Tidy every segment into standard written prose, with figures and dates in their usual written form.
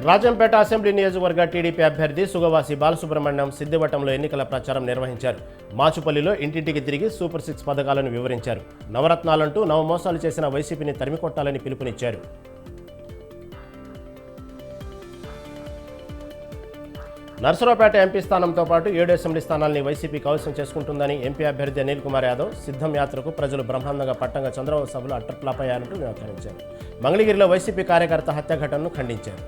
Rajampet assembly నియోజకవర్గ TDP అభ్యర్థి సుగవాసి బాలసుబ్రహ్మణ్యం సిద్దివటంలో ఎన్నికల ప్రచారం నిర్వహించారు. మాచుపల్లిలో ఇంటింటికి తిరిగి సూపర్ 6 పథకాలను వివరించారు. నవరత్నాలంటూ నవమోసాలు చేసిన వైసీపీని తరిమికొట్టాలని పిలుపునిచ్చారు. నర్సరావుపేట ఎంపీ స్థానంతో పాటు 7 అసెంబ్లీ స్థానాల్ని వైసీపీ కైవసం చేసుకుంటుందని ఎంపీ అభ్యర్థి అనిల్ కుమార్ యాదవ్ సిద్ధం యాత్రకు ప్రజలు బ్రహ్మాండంగా పట్టంగా చంద్రబాబు సభలో అట్టర్ఫ్లాప్ అయ్యారంటూ వ్యాఖ్యానించారు. మంగళగిరిలో వైసీపీ కార్యకర్త హత్య ఘటనను ఖండించారు.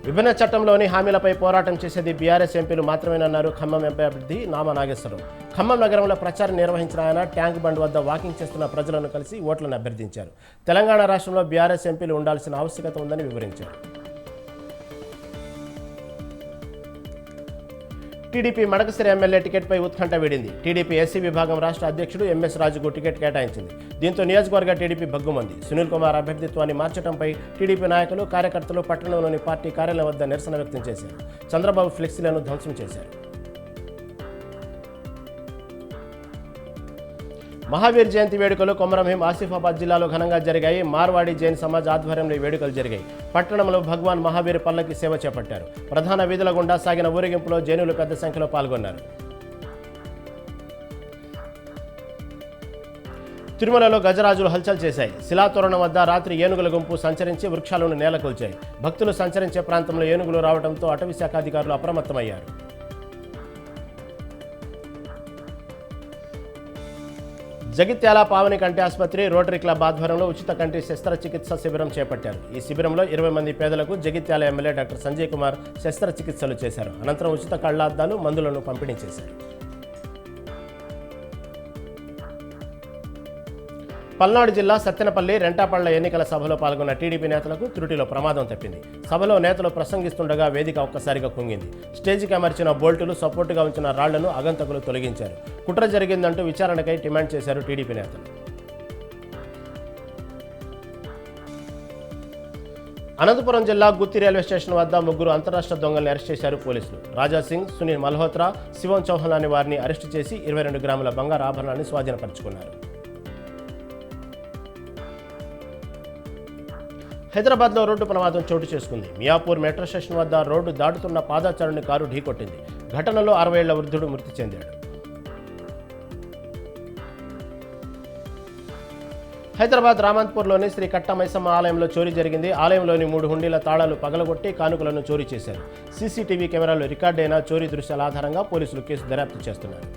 విభజన చట్టంలోని హామీలపై పోరాటం చేసేది బీఆర్ఎస్ ఎంపీలు మాత్రమేనన్నారు ఖమ్మం ఎంపీ అభ్యర్థి నామా నాగేశ్వరరావు. ఖమ్మం నగరంలో ప్రచారం నిర్వహించిన ఆయన ట్యాంక్ బండ్ వద్ద వాకింగ్ చేస్తున్న ప్రజలను కలిసి ఓట్లను అభ్యర్థించారు. తెలంగాణ రాష్ట్రంలో బీఆర్ఎస్ ఎంపీలు ఉండాల్సిన ఆవశ్యకత ఉందని వివరించారు. టీడీపీ మడకసిరి ఎమ్మెల్యే టికెట్పై ఉత్కంఠ వీడింది. టీడీపీ ఎస్సీ విభాగం రాష్ట్ర అధ్యక్షుడు ఎంఎస్ రాజుకు టికెట్ కేటాయించింది. దీంతో నియోజకవర్గ టీడీపీ భగ్గుమంది. సునీల్ కుమార్ అభ్యర్థిత్వాన్ని మార్చడంపై టీడీపీ నాయకులు కార్యకర్తలు పట్టణంలోని పార్టీ కార్యాలయం వద్ద నిరసన వ్యక్తం చేశారు. చంద్రబాబు ఫ్లెక్సీలను ధ్వంసం చేశారు. మహావీర్ జయంతి వేడుకలు కొమరంభీం ఆసిఫాబాద్ జిల్లాలో ఘనంగా జరిగాయి. మార్వాడి జైన్ సమాజ్ ఆధ్వర్యంలో వేడుకలు జరిగాయి. పట్టణంలో భగవాన్ మహావీర్ పల్లకి సేవ చేపట్టారు. ప్రధాన వీధుల గుండా సాగిన ఊరేగింపులో జైనులు పెద్ద సంఖ్యలో పాల్గొన్నారు. తిరుమలలో గజరాజులు హల్చల్ చేశాయి. శిలాతోరణం వద్ద రాత్రి ఏనుగుల గుంపు సంచరించి వృక్షాలను నేలకొల్చాయి. భక్తులు సంచరించే ప్రాంతంలో ఏనుగులు రావడంతో అటవీ శాఖ అధికారులు అప్రమత్తమయ్యారు. జగిత్యాల పావని కంటి ఆసుపత్రి రోటరీ క్లబ్ ఆధ్వర్యంలో ఉచిత కంటి శస్త్రచికిత్స శిబిరం చేపట్టారు. ఈ శిబిరంలో 20 మంది పేదలకు జగిత్యాల ఎమ్మెల్యే డాక్టర్ సంజయ్ కుమార్ శస్త్రచికిత్సలు చేశారు. అనంతరం ఉచిత కళ్లద్దాలు మందులను పంపిణీ చేశారు. పల్నాడు జిల్లా సత్తెనపల్లి రెంటాపళ్ల ఎన్నికల సభలో పాల్గొన్న టీడీపీ నేతలకు త్రుటిలో ప్రమాదం తప్పింది. సభలో నేతలు ప్రసంగిస్తుండగా వేదిక ఒక్కసారిగా కుంగింది. స్టేజికి అమర్చిన బోల్టులు, సపోర్టుగా ఉంచిన రాళ్లను ఆగంతకులు తొలగించారు. కుట్ర జరిగిందంటూ విచారణకై డిమాండ్ చేశారు టీడీపీ నేతలు. అనంతపురం జిల్లా గుత్తి రైల్వే స్టేషన్ వద్ద 3 అంతరాష్ట్ర దొంగల్ని అరెస్ట్ చేశారు పోలీసులు. రాజాసింగ్, సునీల్ మల్హోత్రా, శివం చౌహాన్ అనే వారిని అరెస్టు చేసి 22 గ్రాముల బంగారు ఆభరణాన్ని స్వాధీనపరుచుకున్నారు. హైదరాబాద్లో రోడ్డు ప్రమాదం చోటు చేసుకుంది. మియాపూర్ మెట్రో స్టేషన్ వద్ద రోడ్డు దాటుతున్న పాదచారుని కారు ఢీకొట్టింది. ఘటనలో 60 ఏళ్ల వృద్ధుడు మృతి చెందాడు. హైదరాబాద్ రామంత్పూర్లోని శ్రీ కట్ట మైసమ్మ ఆలయంలో చోరీ జరిగింది. ఆలయంలోని 3 హుండీల తాళాలు పగలగొట్టి కానుకలను చోరీ చేశారు. సీసీటీవీ కెమెరాలో రికార్డైన చోరీ దృశ్యాల ఆధారంగా పోలీసులు కేసు దర్యాప్తు చేస్తున్నారు.